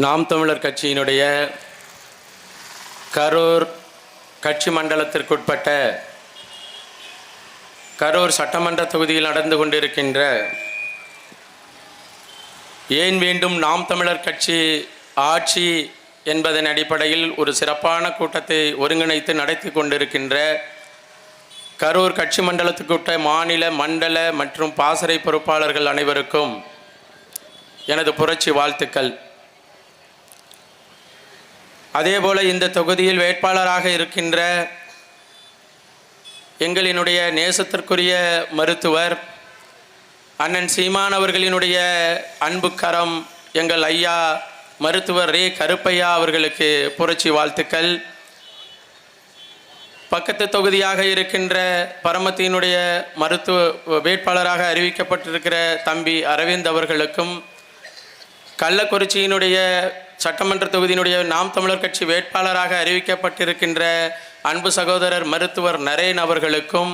நாம் தமிழர் கட்சியினுடைய கரூர் கட்சி மண்டலத்திற்குட்பட்ட கரூர் சட்டமன்ற தொகுதியில் நடந்து கொண்டிருக்கின்ற ஏன் வேண்டும் நாம் தமிழர் கட்சி ஆட்சி என்பதன் அடிப்படையில் ஒரு சிறப்பான கூட்டத்தை ஒருங்கிணைத்து நடத்தி கொண்டிருக்கின்ற கரூர் கட்சி மண்டலத்துக்குட்பட்ட மாநில மண்டல மற்றும் பாசறை பொறுப்பாளர்கள் அனைவருக்கும் எனது புரட்சி வாழ்த்துக்கள். அதேபோல இந்த தொகுதியில் வேட்பாளராக இருக்கின்ற எங்களினுடைய நேசத்திற்குரிய மருத்துவர் அண்ணன் சீமான் அவர்களினுடைய அன்புக்கரம் எங்கள் ஐயா மருத்துவர் ரே கருப்பையா அவர்களுக்கு புரட்சி வாழ்த்துக்கள். பக்கத்து தொகுதியாக இருக்கின்ற பரமத்தினுடைய மருத்துவ வேட்பாளராக அறிவிக்கப்பட்டிருக்கிற தம்பி அரவிந்த் அவர்களுக்கும், கள்ளக்குறிச்சியினுடைய சட்டமன்ற தொகுதியினுடைய நாம் தமிழர் கட்சி வேட்பாளராக அறிவிக்கப்பட்டிருக்கின்ற அன்பு சகோதரர் மருத்துவர் நரேன் அவர்களுக்கும்,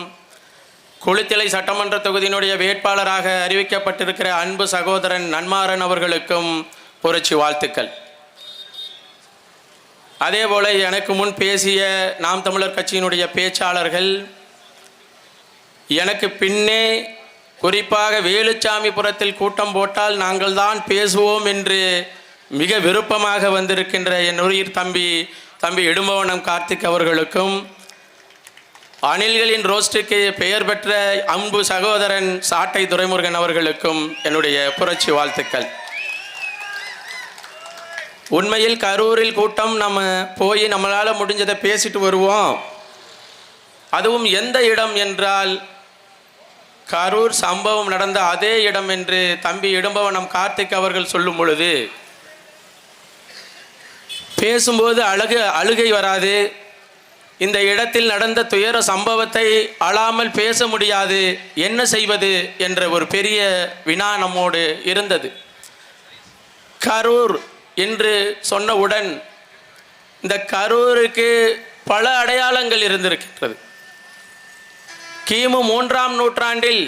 குளித்தலை சட்டமன்ற தொகுதியினுடைய வேட்பாளராக அறிவிக்கப்பட்டிருக்கிற அன்பு சகோதரன் நன்மாறன் அவர்களுக்கும் புரட்சி வாழ்த்துக்கள். அதேபோல எனக்கு முன் பேசிய நாம் தமிழர் கட்சியினுடைய பேச்சாளர்கள் எனக்கு பின்னே குறிப்பாக வேலுச்சாமிபுரத்தில் கூட்டம் போட்டால் நாங்கள் தான் பேசுவோம் என்று மிக விருப்பமாக வந்திருக்கின்ற என் உயிர் தம்பி இடும்பவனம் கார்த்திக் அவர்களுக்கும், அணில்களின் ரோஸ்டுக்கு பெயர் பெற்ற அன்பு சகோதரன் சாட்டை துரைமுருகன் அவர்களுக்கும் என்னுடைய புரட்சி வாழ்த்துக்கள். உண்மையில் கரூரில் கூட்டம் நம்ம போய் நம்மளால் முடிஞ்சதை பேசிட்டு வருவோம். அதுவும் எந்த இடம் என்றால் கரூர் சம்பவம் நடந்த அதே இடம் என்று தம்பி இடும்பவனம் கார்த்திக் அவர்கள் சொல்லும் பொழுது பேசும்போது அழுகை வராது. இந்த இடத்தில் நடந்த துயர சம்பவத்தை அழாமல் பேச முடியாது, என்ன செய்வது என்ற ஒரு பெரிய வினா நம்மோடு இருந்தது. கரூர் என்று சொன்னவுடன் இந்த கரூருக்கு பல அடையாளங்கள் இருந்திருக்கின்றது. கிமு 3ஆம் நூற்றாண்டில்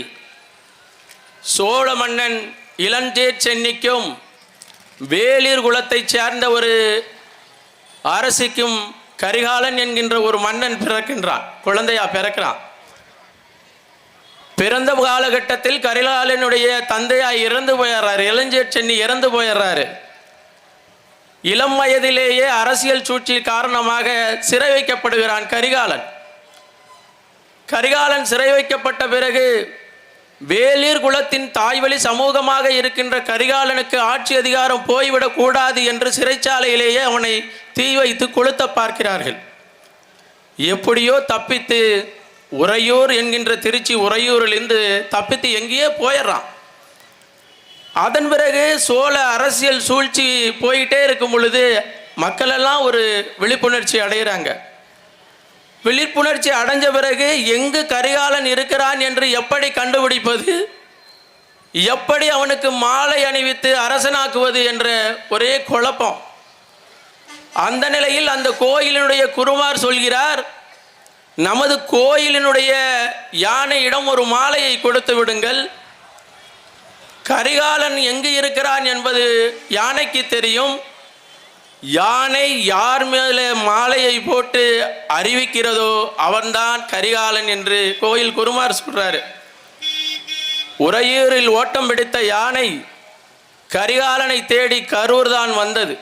சோழ மன்னன் இளஞ்சேட் சென்னிக்கும் வேளிர் குலத்தைச் சேர்ந்த ஒரு அரசிக்கும் கரிகாலன் என்கின்ற ஒரு மன்னன் பிறக்கின்றான், குழந்தையா பிறக்கிறான். பிறந்த காலகட்டத்தில் கரிகாலனுடைய தந்தையாய் இறந்து போயிடுறாரு, இளஞ்சேட் சென்னி இறந்து போயிடுறாரு. இளம் வயதிலேயே அரசியல் சூழ்ச்சி காரணமாக சிறை வைக்கப்படுகிறான் கரிகாலன். கரிகாலன் சிறை வைக்கப்பட்ட பிறகு வேளிர் குலத்தின் தாய்வழி சமூகமாக இருக்கின்ற கரிகாலனுக்கு ஆட்சி அதிகாரம் போய்விடக் கூடாது என்று சிறைச்சாலையிலேயே அவனை தீ வைத்து கொளுத்த பார்க்கிறார்கள். எப்படியோ தப்பித்து உறையூர் என்கின்ற திருச்சி உறையூரிலிருந்து தப்பித்து எங்கேயோ போயிடுறான். அதன் பிறகு சோழ அரசியல் சூழ்ச்சி போயிட்டே இருக்கும் பொழுது மக்களெல்லாம் ஒரு விழிப்புணர்ச்சி அடைகிறாங்க. விழிப்புணர்ச்சி அடைஞ்ச பிறகு எங்கு கரிகாலன் இருக்கிறான் என்று எப்படி கண்டுபிடிப்பது, எப்படி அவனுக்கு மாலை அணிவித்து அரசனாக்குவது என்ற ஒரே குழப்பம். அந்த நிலையில் அந்த கோயிலினுடைய குருமார் சொல்கிறார், நமது கோயிலினுடைய யானையிடம் ஒரு மாலையை கொடுத்து விடுங்கள், கரிகாலன் எங்கு இருக்கிறான் என்பது யானைக்கு தெரியும், யானை யார் மேலே மாலையை போட்டு அறிவிக்கிறதோ அவன்தான் கரிகாலன் என்று கோயில் குருமார் சொல்றாரு. உறையூரில் ஓட்டம் பிடித்த யானை கரிகாலனை தேடி கரூர் தான் வந்தது.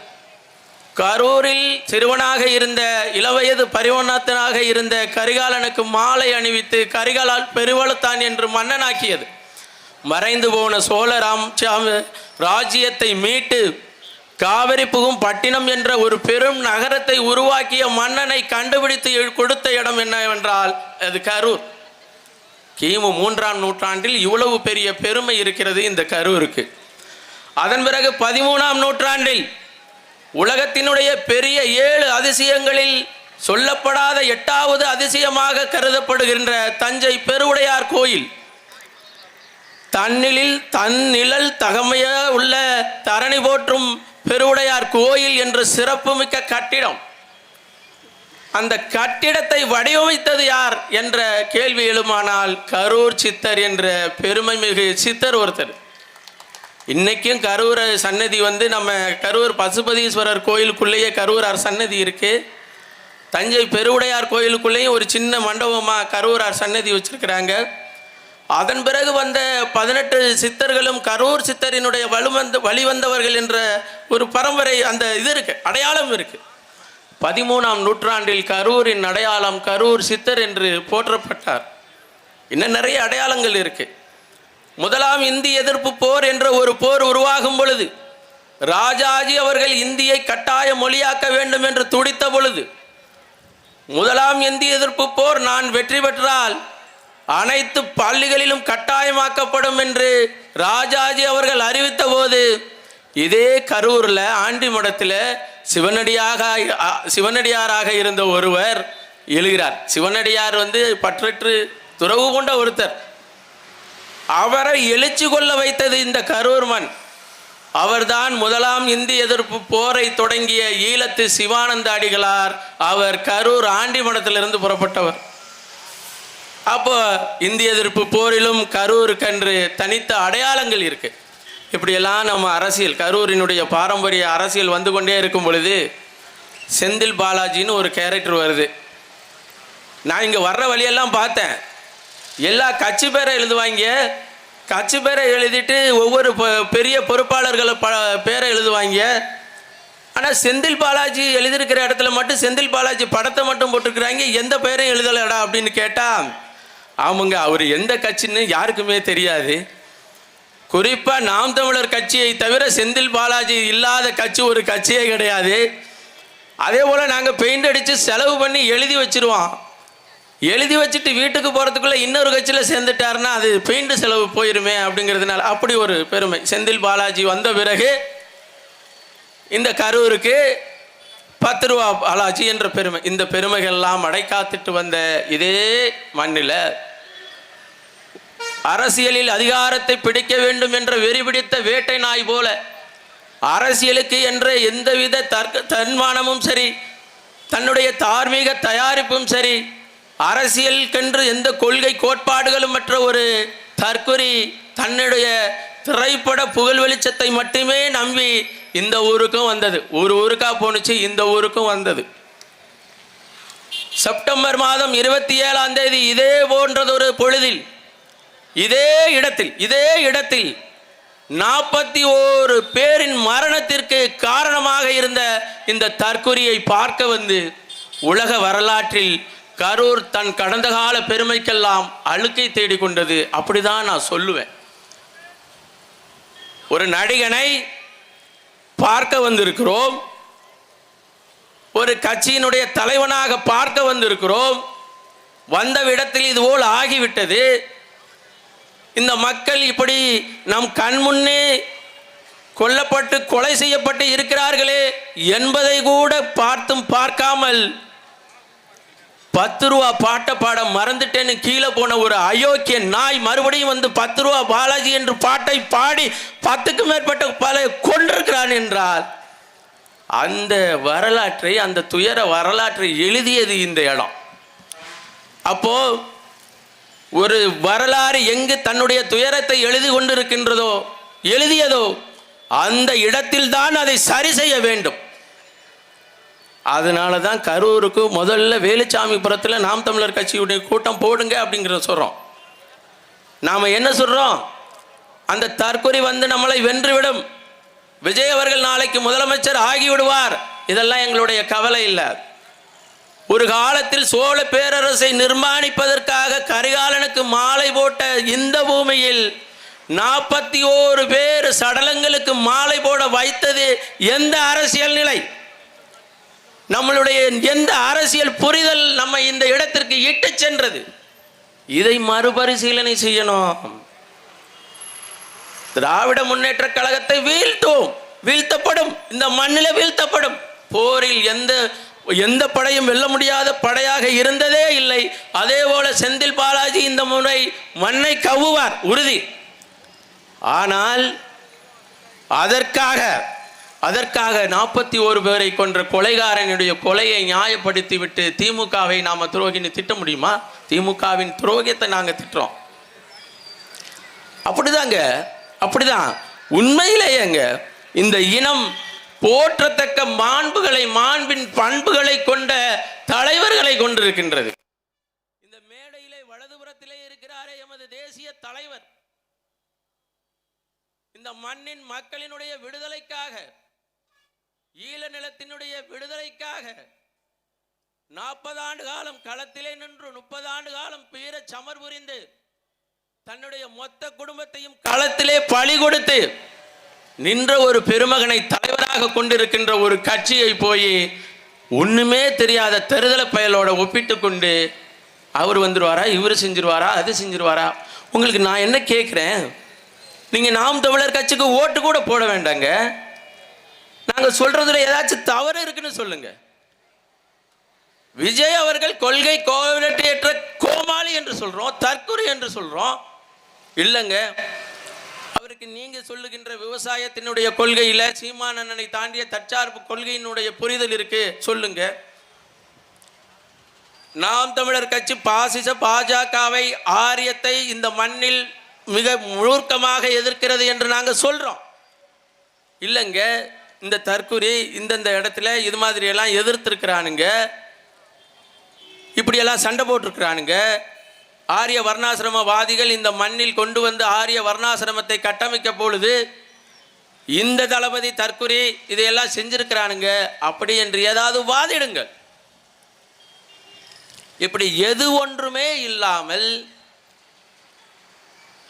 கரூரில் சிறுவனாக இருந்த இளவயது பரிவர்த்தனாக இருந்த கரிகாலனுக்கு மாலை அணிவித்து கரிகாலால் பெருவளத்தான் என்று மன்னனாக்கியது. மறைந்து போன சோழ ராஜ்யத்தை மீட்டு காவிரி புகும் பட்டினம் என்ற ஒரு பெரும் நகரத்தை உருவாக்கிய மன்னனை கண்டுபிடித்து கொடுத்த இடம் என்னவென்றால் அது கரூர். கிமு 3ஆம் நூற்றாண்டில் இவ்வளவு பெரிய பெருமை இருக்கிறது இந்த கரூருக்கு. அதன் பிறகு 13ஆம் நூற்றாண்டில் உலகத்தினுடைய பெரிய 7 அதிசயங்களில் சொல்லப்படாத 8வது அதிசயமாக கருதப்படுகின்ற தஞ்சை பெருவுடையார் கோயில், தன்னிழல் தகமைய உள்ள தரணி போற்றும் பெருவுடையார் கோயில் என்ற சிறப்புமிக்க கட்டிடம். அந்த கட்டிடத்தை வடிவமைத்தது யார் என்ற கேள்வி எழுமானால் கரூர் சித்தர் என்ற பெருமை மிகு சித்தர் ஒருத்தர். இன்றைக்கும் கரூர் சன்னதி வந்து நம்ம கரூர் பசுபதீஸ்வரர் கோயிலுக்குள்ளேயே கரூரார் சன்னதி இருக்குது. தஞ்சை பெருவுடையார் கோயிலுக்குள்ளேயும் ஒரு சின்ன மண்டபமாக கரூரார் சன்னதி வச்சுருக்கிறாங்க. அதன் பிறகு வந்த 18 சித்தர்களும் கரூர் சித்தரினுடைய வழிவந்தவர்கள் என்ற ஒரு பரம்பரை அந்த இது இருக்குது, அடையாளம் இருக்குது. 13ஆம் நூற்றாண்டில் கரூரின் அடையாளம் கரூர் சித்தர் என்று போற்றப்பட்டார். இன்னும் நிறைய அடையாளங்கள் இருக்குது. முதலாம் இந்திய எதிர்ப்பு போர் என்ற ஒரு போர் உருவாகும் பொழுது ராஜாஜி அவர்கள் இந்தியை கட்டாய மொழியாக்க வேண்டும் என்று துடித்த பொழுது, முதலாம் இந்திய எதிர்ப்பு போர் நான் வெற்றி பெற்றால் அனைத்து பள்ளிகளிலும் கட்டாயமாக்கப்படும் என்று ராஜாஜி அவர்கள் அறிவித்த போது, இதே கரூரில் ஆண்டி மடத்தில் சிவனடியாராக இருந்த ஒருவர் எழுகிறார். சிவனடியார் வந்து பற்றற்று துறவு கொண்ட ஒருத்தர். அவரை எழுச்சி கொள்ள வைத்தது இந்த கரூர் மண். அவர்தான் முதலாம் இந்திய எதிர்ப்பு போரை தொடங்கிய ஈழத்து சிவானந்த அடிகளார். அவர் கரூர் ஆண்டி மடத்திலிருந்து புறப்பட்டவர். அப்போ இந்திய எதிர்ப்பு போரிலும் கரூருக்கென்று தனித்த அடையாளங்கள் இருக்கு. இப்படியெல்லாம் நம்ம அரசியல் கரூரினுடைய பாரம்பரிய அரசியல் வந்து கொண்டே இருக்கும் பொழுது செந்தில் பாலாஜின்னு ஒரு கேரக்டர் வருது. நான் இங்கே வர்ற வழியெல்லாம் பார்த்தேன். எல்லா கட்சி பேரை எழுதுவாங்க. கட்சி பேரை எழுதிட்டு ஒவ்வொரு பெரிய பொறுப்பாளர்களை பேரை எழுதுவாங்க. ஆனால் செந்தில் பாலாஜி எழுதியிருக்கிற இடத்துல மட்டும் செந்தில் பாலாஜி படத்தை மட்டும் போட்டிருக்கிறாங்க. எந்த பேரையும் எழுதலடா அப்படின்னு கேட்டால், ஆமாங்க, அவர் எந்த கட்சின்னு யாருக்குமே தெரியாது. குறிப்பாக நாம் தமிழர் கட்சியை தவிர செந்தில் பாலாஜி இல்லாத கட்சி ஒரு கட்சியே கிடையாது. அதே போல் நாங்கள் பெயிண்ட் அடித்து செலவு பண்ணி எழுதி வச்சுருவோம். எழுதி வச்சுட்டு வீட்டுக்கு போகிறதுக்குள்ளே இன்னொரு கட்சியில் சேர்ந்துட்டாருன்னா அது பெயிண்ட் செலவு போயிருமே அப்படிங்கிறதுனால அப்படி ஒரு பெருமை. செந்தில் பாலாஜி வந்த பிறகு இந்த கரூருக்கு 10 ரூபா பாலாஜி என்ற பெருமை. இந்த பெருமைகள்லாம் அடைக்காத்துட்டு வந்த இதே மண்ணில் அரசியலில் அதிகாரத்தை பிடிக்க வேண்டும் என்ற வெறி பிடித்த வேட்டை நாய் போல அரசியலுக்கு என்ற எந்தவித தன்மானமும் சரி, தன்னுடைய தார்மீக தயாரிப்பும் சரி, அரசியலுக்கென்று எந்த கொள்கை கோட்பாடுகளும் மற்ற ஒரு தற்கொலை தன்னுடைய திரைப்பட புகழ் வெளிச்சத்தை மட்டுமே நம்பி இந்த ஊருக்கும் வந்தது. ஒரு ஊருக்கா போணுச்சு, இந்த ஊருக்கும் வந்தது. செப்டம்பர் மாதம் 27ஆம் தேதி இதே போன்றதொரு பொழுதில் இதே இடத்தில் 41 பேரின் மரணத்திற்கு காரணமாக இருந்த இந்த தற்கொலையை பார்க்க வந்து உலக வரலாற்றில் கரூர் தன் கடந்த கால பெருமைக்கெல்லாம் அழுக்கை தேடிக்கொண்டது. அப்படிதான் நான் சொல்லுவேன். ஒரு நடிகனை பார்க்க வந்திருக்கிறோம், ஒரு கட்சியினுடைய தலைவனாக பார்க்க வந்திருக்கிறோம். வந்த இடத்தில் இதுபோல் ஆகிவிட்டது. இந்த மக்கள் இப்படி நம் கண்முன்னே கொல்லப்பட்டு கொலை செய்யப்பட்டு இருக்கிறார்களே என்பதை கூட பார்த்தும் பார்க்காமல் 10 ரூபா பாட்டை பாட மறந்துட்டேன்னு கீழே போன ஒரு அயோக்கிய நாய் மறுபடியும் வந்து 10 ரூபா பாலாஜி என்று பாட்டை பாடி 10க்கும் மேற்பட்ட பல கொண்டிருக்கிறான் என்றால் அந்த வரலாற்றை, அந்த துயர வரலாற்றை எழுதியது இந்த இடம். அப்போ ஒரு வரலாறு எங்கு தன்னுடைய துயரத்தை எழுதியதோ அந்த இடத்தில் தான் அதை சரி செய்ய வேண்டும். அதனால தான் கரூருக்கு முதல்ல வேலுச்சாமிபுரத்தில் நாம் தமிழர் கட்சியுடைய கூட்டம் போடுங்க அப்படிங்கிறத சொல்கிறோம். நாம் என்ன சொல்கிறோம்? அந்த தற்கொலை வந்து நம்மளை வென்றுவிடும், விஜய் அவர்கள் நாளைக்கு முதலமைச்சர் ஆகிவிடுவார், இதெல்லாம் எங்களுடைய கவலை இல்லை. ஒரு காலத்தில் சோழ பேரரசை நிர்மாணிப்பதற்காக கரிகாலனுக்கு மாலை போட்ட இந்த பூமியில் 41 பேர் சடலங்களுக்கு மாலை போட வைத்தது எந்த அரசியல் நிலை? நம்மளுடைய எந்த அரசியல் புரிதல் நம்ம இந்த இடத்திற்கு இட்டு சென்றது? இதை மறுபரிசீலனை செய்யணும். திராவிட முன்னேற்ற கழகத்தை வீழ்த்தப்படும், இந்த மண்ணில் வீழ்த்தப்படும். போரில் எந்த படையும் வெல்ல முடியாத படையாக இருந்ததே இல்லை. அதே போல செந்தில் பாலாஜி இந்த முறை மண்ணை கவ்வுவார் உறுதி. ஆனால் அதற்காக 41 பேரை கொன்ற கொலைகாரனுடைய கொலையை நியாயப்படுத்திவிட்டு திமுகவை நாம துரோகின்னு திட்ட முடியுமா? திமுகவின் துரோகத்தை நாங்கள் திட்டுறோம். அப்படிதான் உண்மையிலேயேங்க இந்த இனம் போற்றத்தக்க மாண்புகளை, மாண்பின் பண்புகளை கொண்ட தலைவர்களை கொண்டிருக்கின்றது. இந்த மேடையிலே வலதுபுறத்திலே இருக்கிறாரே எமது தேசிய தலைவர், இந்த மண்ணின் மக்களினுடைய விடுதலைக்காக, ஈழ நிலத்தினுடைய விடுதலைக்காக 40 ஆண்டு காலம் களத்திலே நின்று 30 ஆண்டு காலம் வீர சமர் புரிந்து தன்னுடைய மொத்த குடும்பத்தையும் களத்திலே பலி கொடுத்து நின்ற ஒரு பெருமகனை தலைவராக கொண்டிருக்கின்ற ஒரு கட்சியை போய் ஒண்ணுமே தெரியாத தெருதல பயலோட ஒப்பிட்டு கொண்டு அவர் வந்துருவாரா, இவர் செஞ்சிருவாரா, அது செஞ்சிருவாரா? உங்களுக்கு நான் என்ன கேட்குறேன், நீங்க நாம் தமிழர் கட்சிக்கு ஓட்டு கூட போட வேண்டாங்க. நாங்க சொல்றதுல ஏதாச்சும் தவறு இருக்குன்னு சொல்லுங்க. விஜய் அவர்கள் கொள்கை கோவலற்ற கோமாளி என்று சொல்றோம், தற்குறி என்று சொல்றோம். இல்லைங்க, அவருக்கு நீங்க சொல்லுகின்ற விவசாயத்தினுடைய கொள்கையில சீமானண்ணனை தாண்டிய தற்சார்பு கொள்கையினுடைய புரிதல் இருக்கு, சொல்லுங்க. நாம் தமிழர் கட்சி பாசிச பாஜகவை, ஆரியத்தை இந்த மண்ணில் மிக மூர்க்கமாக எதிர்க்கிறது என்று நாங்க சொல்றோம். இல்லைங்க, இந்த தற்குறி இந்தந்த இடத்துல இது மாதிரி எல்லாம் எதிர்த்திருக்கிறானுங்க, இப்படியெல்லாம் சண்டை போட்டிருக்கிறானுங்க. ஆரிய வர்ணாசிரமவாதிகள் இந்த மண்ணில் கொண்டு வந்து ஆரிய வர்ணாசிரமத்தை கட்டமைக்க பொழுது இந்த தளபதி தற்குறி இதையெல்லாம் செஞ்சிருக்கிறானுங்க அப்படி என்று ஏதாவது வாதிடுங்கள். இப்படி எது ஒன்றுமே இல்லாமல்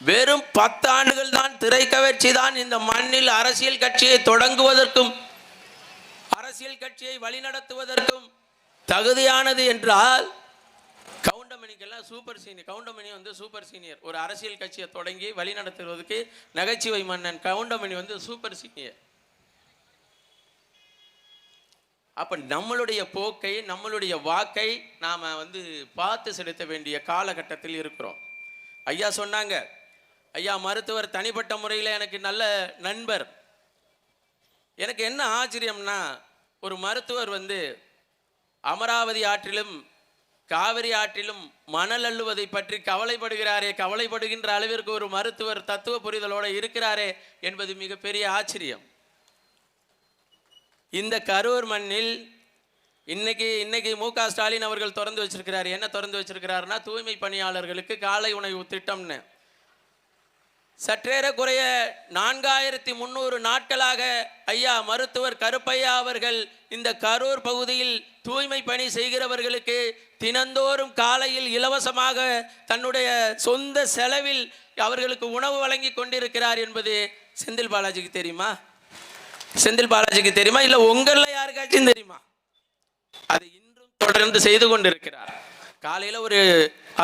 வெறும் 10 ஆண்டுகள் தான் திரை கவர்ச்சி தான் இந்த மண்ணில் அரசியல் கட்சியை தொடங்குவதற்கும் அரசியல் கட்சியை வழிநடத்துவதற்கும் தகுதியானது என்றால் கவுண்டமணிக்கெல்லாம் சூப்பர் சீனியர். கவுண்டமணி வந்து சூப்பர் சீனியர். ஒரு அரசியல் கட்சியை தொடங்கி வழி நடத்துவதற்கு நகைச்சுவை மன்னன் கவுண்டமணி வந்து சூப்பர் சீனியர். அப்ப நம்மளுடைய போக்கை, நம்மளுடைய வாக்கை நாம வந்து பார்த்து செலுத்த வேண்டிய காலகட்டத்தில் இருக்கிறோம். ஐயா சொன்னாங்க, ஐயா மருத்துவர் தனிப்பட்ட முறையில் எனக்கு நல்ல நண்பர். எனக்கு என்ன ஆச்சரியம்னா, ஒரு மருத்துவர் வந்து அமராவதி ஆற்றிலும் காவிரி ஆற்றிலும் மணல் அள்ளுவதை பற்றி கவலைப்படுகிறாரே, கவலைப்படுகின்ற அளவிற்கு ஒரு மருத்துவர் தத்துவ புரிதலோடு இருக்கிறாரே என்பது மிகப்பெரிய ஆச்சரியம். இந்த கரூர் மண்ணில் இன்னைக்கு மு.க. ஸ்டாலின் அவர்கள் திறந்து வச்சிருக்கிறார். என்ன திறந்து வச்சிருக்கிறாருன்னா, தூய்மை பணியாளர்களுக்கு காலை உணவு திட்டம்னு. சற்றேறக்குறைய 4300 நாட்களாக ஐயா மருத்துவர் கருப்பையா அவர்கள் இந்த கரூர் பகுதியில் தூய்மை பணி செய்கிறவர்களுக்கு தினந்தோறும் காலையில் இலவசமாக தன்னுடைய சொந்த செலவில் அவர்களுக்கு உணவு வழங்கி கொண்டிருக்கிறார் என்பது செந்தில் பாலாஜிக்கு தெரியுமா? செந்தில் பாலாஜிக்கு தெரியுமா? இல்லை உங்களில் யாருக்காச்சும் தெரியுமா? அது இன்றும் தொடர்ந்து செய்து கொண்டிருக்கிறார். காலையில் ஒரு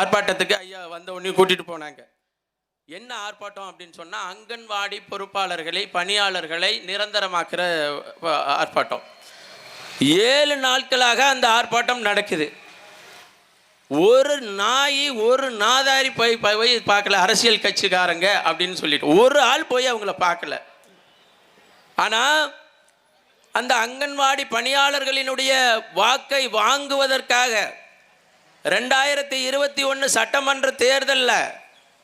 ஆர்ப்பாட்டத்துக்கு ஐயா வந்த உடனே கூட்டிட்டு போனாங்க. என்ன ஆர்ப்பாட்டம் அப்படின்னு சொன்னால், அங்கன்வாடி பொறுப்பாளர்களை, பணியாளர்களை நிரந்தரமாக்குற ஆர்ப்பாட்டம். 7 நாட்களாக அந்த ஆர்ப்பாட்டம் நடக்குது. ஒரு நாய், ஒரு நாதாரி போய் பார்க்கல அரசியல் கட்சிக்காரங்க அப்படின்னு சொல்லிட்டு, ஒரு ஆள் போய் அவங்கள பார்க்கல. ஆனால் அந்த அங்கன்வாடி பணியாளர்களினுடைய வாக்கை வாங்குவதற்காக 2021 சட்டமன்ற தேர்தலில்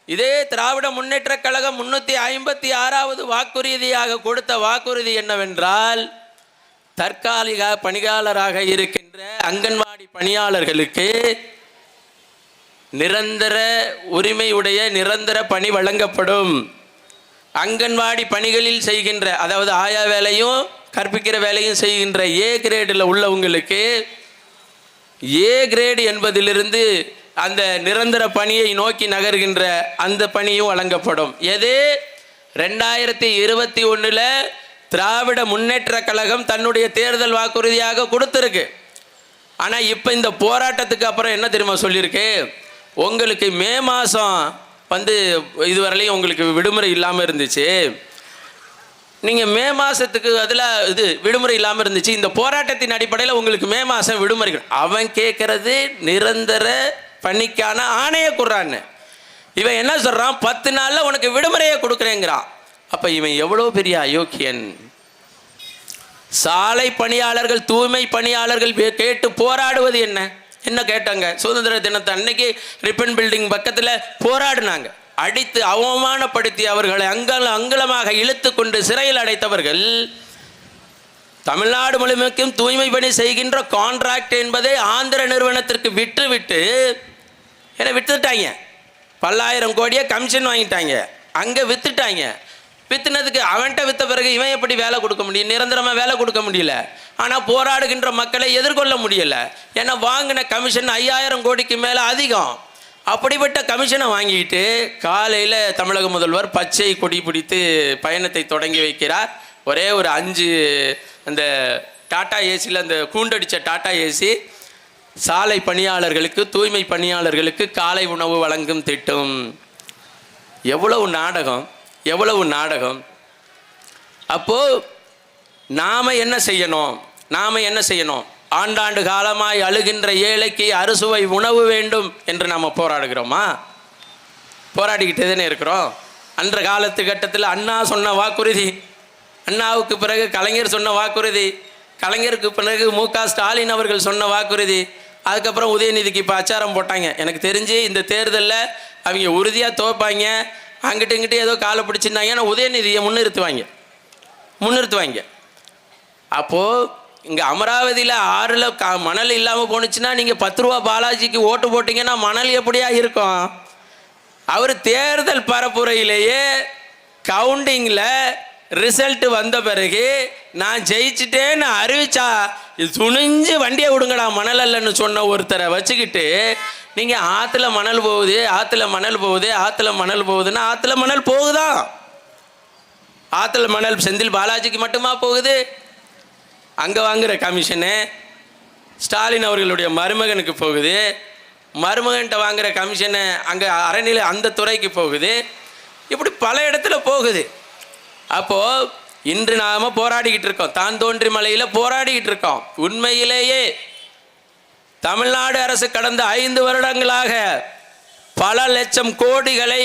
இதே திராவிட முன்னேற்ற கழகம் 356வது வாக்குறுதியாக கொடுத்த வாக்குறுதி என்னவென்றால், தற்காலிக பணியாளராக இருக்கின்ற அங்கன்வாடி பணியாளர்களுக்கு நிரந்தர உரிமையுடைய நிரந்தர பணி வழங்கப்படும். அங்கன்வாடி பணிகளில் செய்கின்ற, அதாவது ஆயா வேலையும் கற்பிக்கிற வேலையும் செய்கின்ற ஏ கிரேடில் உள்ளவங்களுக்கு ஏ கிரேடு என்பதிலிருந்து அந்த நிரந்தர பணியை நோக்கி நகர்கின்ற அந்த பணியும் வழங்கப்படும். எது 2021 திராவிட முன்னேற்ற கழகம் தன்னுடைய தேர்தல் வாக்குறுதியாக கொடுத்துருக்கு. ஆனால் இப்போ இந்த போராட்டத்துக்கு அப்புறம் என்ன தெரியுமா சொல்லியிருக்கு, உங்களுக்கு மே மாதம் வந்து இதுவரையிலையும் உங்களுக்கு விடுமுறை இல்லாமல் இருந்துச்சு, நீங்கள் மே மாதத்துக்கு அதில் இது விடுமுறை இல்லாமல் இருந்துச்சு, இந்த போராட்டத்தின் அடிப்படையில் உங்களுக்கு மே மாதம் விடுமுறை. அவன் கேட்குறது நிரந்தர பணிக்கான ஆணையை கொடுறான்னு. இவன் என்ன சொல்கிறான், 10 நாளில் உனக்கு விடுமுறையை கொடுக்குறேங்கிறான். அப்போ இவன் எவ்வளோ பெரிய அயோக்கியன். சாலை பணியாளர்கள், தூய்மை பணியாளர்கள் கேட்டு போராடுவது என்ன கேட்டாங்க? சுதந்திர தினத்தை அன்னைக்கு ரிப்பன் பில்டிங் பக்கத்தில் போராடினாங்க. அடித்து அவமானப்படுத்தி அவர்களை அங்கலமாக இழுத்து கொண்டு சிறையில் அடைத்தவர்கள் தமிழ்நாடு முழுமைக்கும் தூய்மை பணி செய்கின்ற கான்ட்ராக்ட் என்பதை ஆந்திர நிறுவனத்திற்கு விட்டுவிட்டு விற்றுட்டாங்க. பல்லாயிரம் கோடியை கமிஷன் வாங்கிட்டாங்க, அங்கே விற்றுட்டாங்க. விற்றுனதுக்கு அவன்கிட்ட விற்ற பிறகு இவன் எப்படி வேலை கொடுக்க முடியும்? நிரந்தரமாக வேலை கொடுக்க முடியல. ஆனால் போராடுகின்ற மக்களை எதிர்கொள்ள முடியலை. ஏன்னா வாங்கின கமிஷன் 5000 கோடிக்கு மேலே அதிகம். அப்படிப்பட்ட கமிஷனை வாங்கிட்டு காலையில் தமிழக முதல்வர் பச்சை கொடி பிடித்து பயணத்தை தொடங்கி வைக்கிறார். ஒரே ஒரு 5 அந்த டாட்டா ஏசியில் அந்த கூண்டடித்த டாட்டா ஏசி சாலை பணியாளர்களுக்கு தூய்மை பணியாளர்களுக்கு காலை உணவு வழங்கும் திட்டம். எவ்வளவு நாடகம், எவ்வளவு நாடகம். அப்போது நாம் என்ன செய்யணும்? ஆண்டாண்டு காலமாய் அழுகின்ற ஏழைக்கு அறுசுவை உணவு வேண்டும் என்று நாம் போராடுகிறோமா? போராடிக்கிட்டே தானே இருக்கிறோம். அன்ற காலத்து கட்டத்தில் அண்ணா சொன்ன வாக்குறுதி, அண்ணாவுக்கு பிறகு கலைஞர் சொன்ன வாக்குறுதி, கலைஞருக்கு பிறகு மு.க. ஸ்டாலின் அவர்கள் சொன்ன வாக்குறுதி, அதுக்கப்புறம் உதயநிதிக்கு இப்போ அச்சாரம் போட்டாங்க. எனக்கு தெரிஞ்சு இந்த தேர்தலில் அவங்க உறுதியாக தோப்பாங்க, அங்கிட்டு இங்கிட்டு ஏதோ காலை பிடிச்சிருந்தாங்க. ஆனால் உதயநிதியை முன்னிறுத்துவாங்க. அப்போது இங்கே அமராவதியில் 6 மணல் இல்லாமல் போணுச்சுன்னா நீங்கள் 10 ரூபா பாலாஜிக்கு ஓட்டு போட்டிங்கன்னா மணல் எப்படியா இருக்கும்? அவர் தேர்தல் பரப்புரையிலேயே கவுண்டிங்கில் ரிசல்ட் வந்த பிறகு நான் ஜெயிச்சிட்டேன்னு அறிவிச்சா இது துணிஞ்சு வண்டியை விடுங்கடா மணல் இல்லைன்னு சொன்ன ஒருத்தரை வச்சுக்கிட்டு நீங்கள் ஆற்றுல மணல் போகுதுன்னா ஆற்றுல மணல் போகுதான். ஆற்றுல மணல் செந்தில் பாலாஜிக்கு மட்டுமா போகுது? அங்கே வாங்குகிற கமிஷனு ஸ்டாலின் அவர்களுடைய மருமகனுக்கு போகுது, மருமகன்கிட்ட வாங்குகிற கமிஷனை அங்கே அறநிலை அந்த துறைக்கு போகுது, இப்படி பல இடத்துல போகுது. அப்போது இன்று நாம் போராடிக்கிட்டு இருக்கோம், தான் தோன்றி மலையில் போராடிக்கிட்டு இருக்கோம். உண்மையிலேயே தமிழ்நாடு அரசு கடந்த 5 வருடங்களாக பல லட்சம் கோடிகளை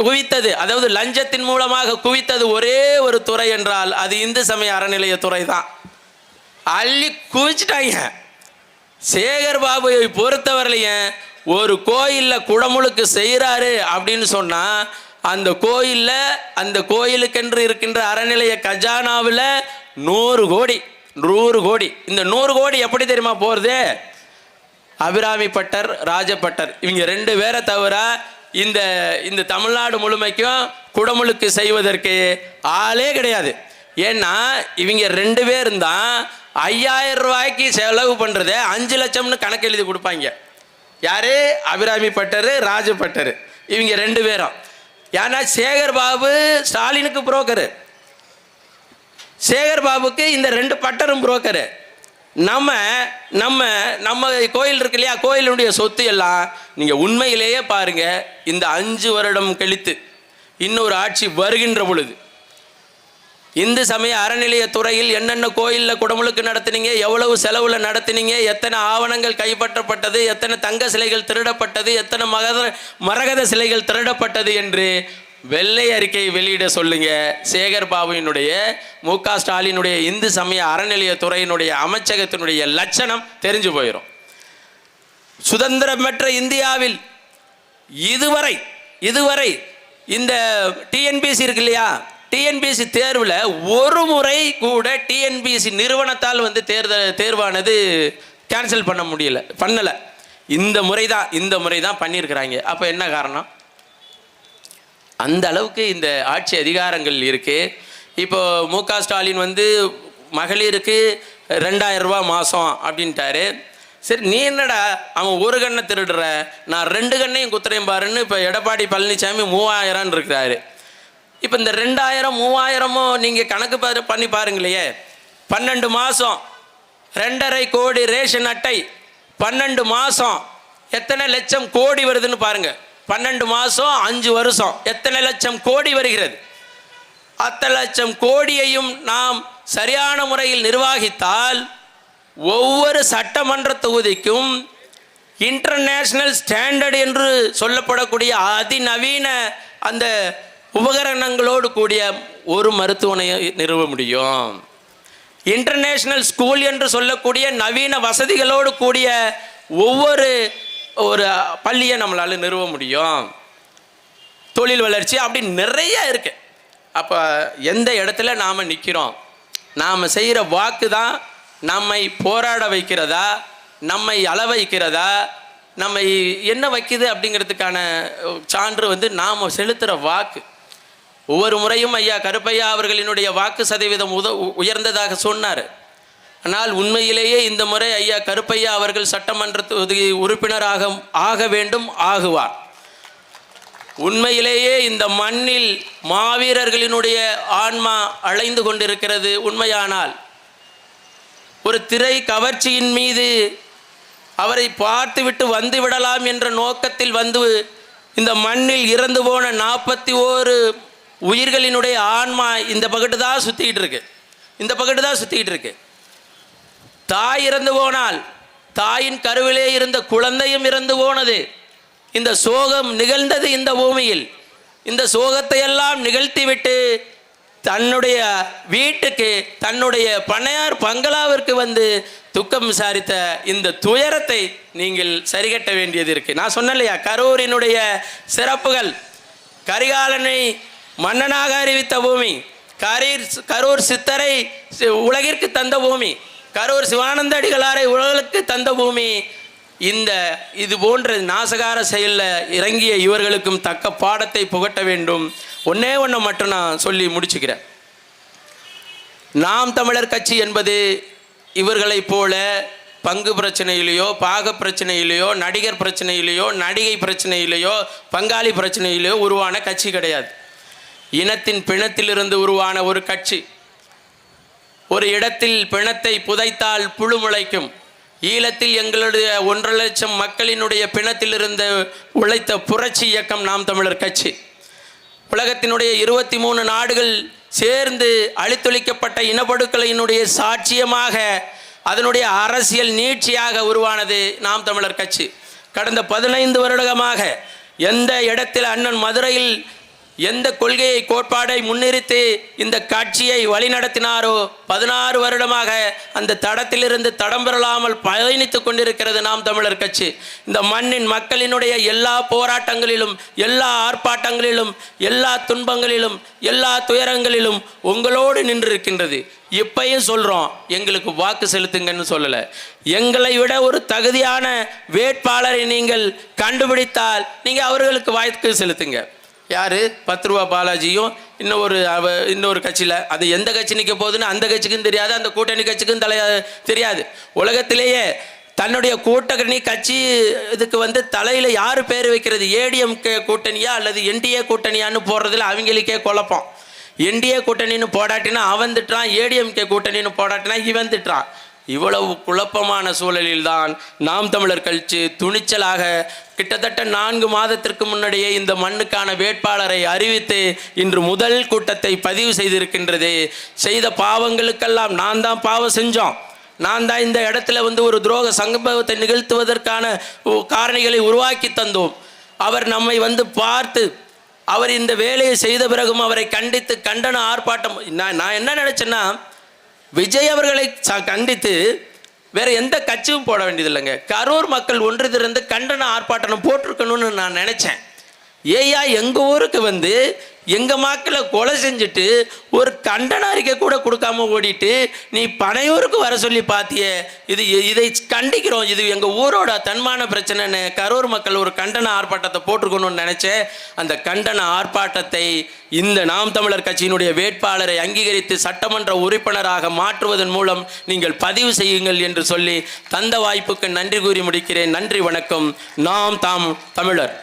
குவித்தது, அதாவது லஞ்சத்தின் மூலமாக குவித்தது ஒரே ஒரு துறை என்றால் அது இந்து சமய அறநிலைய துறை தான். அள்ளி குவிச்சிட்டாங்க. சேகர் பாபுவை பொறுத்தவரையிலையும் ஒரு கோயிலில் குடமுழுக்கு செய்கிறாரு அப்படின்னு சொன்னால் அந்த கோயிலுக்கென்று இருக்கின்ற அறநிலைய கஜானாவில் 100 கோடி. இந்த 100 கோடி எப்படி தெரியுமா போகிறது? அபிராமி பட்டர், ராஜபட்டர் இவங்க 2 பேரை தவிர இந்த தமிழ்நாடு முழுமைக்கும் குடமுழுக்கு செய்வதற்கு ஆளே கிடையாது. ஏன்னா இவங்க 2 பேரும் தான் 5000 ரூபாய்க்கு செலவு பண்ணுறதை 5 லட்சம்னு கணக்கு எழுதி கொடுப்பாங்க. யார்? அபிராமி பட்டர், ராஜபட்டர் இவங்க 2 பேரும். ஏன்னா சேகர் பாபு ஸ்டாலினுக்கு புரோக்கரு, சேகர் பாபுக்கு இந்த 2 பட்டரும் புரோக்கரு. நம்ம கோயில் இருக்கு இல்லையா, கோயிலுடைய சொத்து எல்லாம் நீங்கள் உண்மையிலேயே பாருங்கள். இந்த 5 வருடம் கழித்து இன்னொரு ஆட்சி வருகின்ற பொழுது இந்து சமய அறநிலைய துறையில் என்னென்ன கோயிலில் குடமுழுக்கு நடத்தினீங்க, எவ்வளவு செலவில் நடத்தினீங்க, எத்தனை ஆவணங்கள் கைப்பற்றப்பட்டது, எத்தனை தங்க சிலைகள் திருடப்பட்டது, எத்தனை மரகத சிலைகள் திருடப்பட்டது என்று வெள்ளை அறிக்கை வெளியிட சொல்லுங்க. சேகர் பாபுவினுடைய, மு.க. ஸ்டாலினுடைய இந்து சமய அறநிலைய துறையினுடைய அமைச்சகத்தினுடைய லட்சணம் தெரிஞ்சு போயிடும். சுதந்திரம் பெற்ற இந்தியாவில் இதுவரை இந்த டிஎன்பிஎஸ்சி இருக்கு இல்லையா, டிஎன்பிஎஸ்சி தேர்வில் ஒரு முறை கூட டிஎன்பிஎஸ்சி நிறுவனத்தால் தேர்வானது கேன்சல் பண்ணலை. இந்த முறை தான் பண்ணியிருக்கிறாங்க. அப்போ என்ன காரணம்? அந்த அளவுக்கு இந்த ஆட்சி அதிகாரங்கள் இருக்குது. இப்போ மு.க. ஸ்டாலின் மகளிருக்கு 2000 ரூபா மாதம் அப்படின்ட்டாரு. சரி, நீ என்னடா அவன் ஒரு கண்ணை திருடுற, நான் 2 கண்ணையும் குத்துறேன் பாருன்னு இப்போ எடப்பாடி பழனிசாமி 3000 இருக்கிறாரு. இப்போ இந்த 2000 3000 நீங்கள் கணக்கு பண்ணி பாருங்களையே. 12 மாதம் 2.5 கோடி ரேஷன் அட்டை, 12 மாதம் எத்தனை லட்சம் கோடி வருதுன்னு பாருங்கள். 12 மாதம் 5 வருஷம் எத்தனை லட்சம் கோடி வருகிறது? அத்தனை லட்சம் கோடியையும் நாம் சரியான முறையில் நிர்வகித்தால் ஒவ்வொரு சட்டமன்ற தொகுதிக்கும் இன்டர்நேஷ்னல் ஸ்டாண்டர்ட் என்று சொல்லப்படக்கூடிய அதிநவீன அந்த உபகரணங்களோடு கூடிய ஒரு மருத்துவமனையை நிறுவ முடியும். இன்டர்நேஷ்னல் ஸ்கூல் என்று சொல்லக்கூடிய நவீன வசதிகளோடு கூடிய ஒரு பள்ளியை நம்மளால் நிறுவ முடியும். தொழில் வளர்ச்சி, அப்படி நிறைய இருக்குது. அப்போ எந்த இடத்துல நாம் நிற்கிறோம், நாம் செய்கிற வாக்கு தான் நம்மை போராட வைக்கிறதா, நம்மை அள வைக்கிறதா, நம்மை என்ன வைக்குது அப்படிங்கிறதுக்கான சான்று நாம் செலுத்துகிற வாக்கு. ஒவ்வொரு முறையும் ஐயா கருப்பையா அவர்களினுடைய வாக்கு சதவீதம் உயர்ந்ததாக சொன்னார். ஆனால் உண்மையிலேயே இந்த முறை ஐயா கருப்பையா அவர்கள் சட்டமன்ற தொகுதி உறுப்பினராக ஆக வேண்டும், ஆகுவார். உண்மையிலேயே இந்த மண்ணில் மாவீரர்களினுடைய ஆன்மா அலைந்து கொண்டிருக்கிறது. உண்மையானால் ஒரு திரை கவர்ச்சியின் மீது அவரை பார்த்துவிட்டு வந்து விடலாம் என்ற நோக்கத்தில் வந்து இந்த மண்ணில் இறந்து போன 41 உயிர்களினுடைய ஆன்மா இந்த பக்கத்து தான் சுற்றிக்கிட்டு இருக்கு, இந்த பக்கத்து தான் சுற்றிக்கிட்டு இருக்கு. தாய் இறந்து போனால் தாயின் கருவிலே இருந்த குழந்தையும் இறந்து போனது. இந்த சோகம் நிகழ்ந்தது இந்த பூமியில். இந்த சோகத்தை எல்லாம் நிகழ்த்திவிட்டு தன்னுடைய வீட்டுக்கு, தன்னுடைய பண்ணையார் பங்களாவிற்கு வந்து துக்கம் விசாரித்த இந்த துயரத்தை நீங்கள் சரிகட்ட வேண்டியது இருக்கு. நான் சொன்னேன் இல்லையா, கரூரினுடைய சிறப்புகள், கரிகாலனை மன்னனாக அறிவித்த பூமி, கரூர் சித்தரை உலகிற்கு தந்த பூமி, கரூர் சிவானந்த அடிகளாரை உலகுக்கு தந்த பூமி. இது போன்ற நாசகார செயலில் இறங்கிய இவர்களுக்கும் தக்க பாடத்தை புகட்ட வேண்டும். ஒன்னே ஒன்று மட்டும் நான் சொல்லி முடிச்சுக்கிறேன். நாம் தமிழர் கட்சி என்பது இவர்களைப் போல பங்கு பிரச்சனையிலையோ, பாக பிரச்சனையிலையோ, நடிகர் பிரச்சனையிலையோ, நடிகை பிரச்சனையிலையோ, பங்காளி பிரச்சனையிலையோ உருவான கட்சி கிடையாது. இனத்தின் பிணத்திலிருந்து உருவான ஒரு கட்சி. ஒரு இடத்தில் பிணத்தை புதைத்தால் புழு முளைக்கும். ஈழத்தில் எங்களுடைய 1.5 லட்சம் மக்களினுடைய பிணத்திலிருந்து உழைத்த புரட்சி இயக்கம் நாம் தமிழர் கட்சி. உலகத்தினுடைய 23 நாடுகள் சேர்ந்து அழித்தொழிக்கப்பட்ட இனப்படுகொலையினுடைய சாட்சியமாக, அதனுடைய அரசியல் நீட்சியாக உருவானது நாம் தமிழர் கட்சி. கடந்த 15 வருடமாக எந்த இடத்தில் அண்ணன் மதுரையில் எந்த கொள்கையை, கோட்பாடை முன்னிறுத்தி இந்த கட்சியை வழிநடத்தினாரோ 16 வருடமாக அந்த தடத்திலிருந்து தடம் பெறலாமல் பயணித்து கொண்டிருக்கிறது நாம் தமிழர் கட்சி. இந்த மண்ணின் மக்களினுடைய எல்லா போராட்டங்களிலும், எல்லா ஆர்ப்பாட்டங்களிலும், எல்லா துன்பங்களிலும், எல்லா துயரங்களிலும் உங்களோடு நின்றிருக்கின்றது. இப்பையும் சொல்கிறோம், எங்களுக்கு வாக்கு செலுத்துங்கன்னு சொல்லலை. எங்களை விட ஒரு தகுதியான வேட்பாளரை நீங்கள் கண்டுபிடித்தால் நீங்கள் அவர்களுக்கு வாக்கு செலுத்துங்க. யார்? 10 ரூபா பாலாஜியும் இன்னொரு கட்சியில், அது எந்த கட்சி நிற்க போகுதுன்னு அந்த கட்சிக்கும் தெரியாது, அந்த கூட்டணி கட்சிக்கும் தெரியாது. உலகத்திலேயே தன்னுடைய கூட்டணி கட்சி இதுக்கு தலையில் யார் பேர் வைக்கிறது, ஏடிஎம்கே கூட்டணியா அல்லது என்டிஏ கூட்டணியான்னு போடுறதுல அவங்களுக்கே குழப்பம். என்டிஏ கூட்டணின்னு போடாட்டினா அவன் திட்டுறான், ஏடிஎம்கே கூட்டணின்னு போடாட்டினா இவன் திட்டுறான். இவ்வளவு குழப்பமான சூழலில் தான் நாம் தமிழர் கட்சி துணிச்சலாக கிட்டத்தட்ட 4 மாதத்திற்கு முன்னாடியே இந்த மண்ணுக்கான வேட்பாளரை அறிவித்து இன்று முதல் கூட்டத்தை பதிவு செய்திருக்கின்றது. செய்த பாவங்களுக்கெல்லாம் நான் தான் பாவம் செஞ்சோம், நான் தான் இந்த இடத்துல ஒரு துரோக சம்பவத்தை நிகழ்த்துவதற்கான காரணிகளை உருவாக்கி தந்தோம். அவர் நம்மை பார்த்து அவர் இந்த வேலையை செய்த பிறகும் அவரை கண்டித்து கண்டன ஆர்ப்பாட்டம். நான் என்ன நினைச்சேன்னா, விஜய் அவர்களை கண்டித்து வேற எந்த கட்சியும் போட வேண்டியதில்லைங்க, கரூர் மக்கள் ஒன்று திறந்து கண்டன ஆர்ப்பாட்டம் போட்டிருக்கணும்னு நான் நினைச்சேன். ஏயா எங்கள் ஊருக்கு எங்கள் மக்களை கொலை செஞ்சுட்டு ஒரு கண்டன அறிக்கை கூட கொடுக்காம ஓடிட்டு நீ பனையூருக்கு வர சொல்லி பார்த்தியே, இதை கண்டிக்கிறோம், இது எங்கள் ஊரோட தன்மான பிரச்சனைன்னு கரூர் மக்கள் ஒரு கண்டன ஆர்ப்பாட்டத்தை போட்டிருக்கணும்னு நினச்சேன். அந்த கண்டன ஆர்ப்பாட்டத்தை இந்த நாம் தமிழர் கட்சியினுடைய வேட்பாளரை அங்கீகரித்து சட்டமன்ற உறுப்பினராக மாற்றுவதன் மூலம் நீங்கள் பதிவு செய்யுங்கள் என்று சொல்லி தந்த வாய்ப்புக்கு நன்றி கூறி முடிக்கிறேன். நன்றி, வணக்கம். நாம் தமிழர்.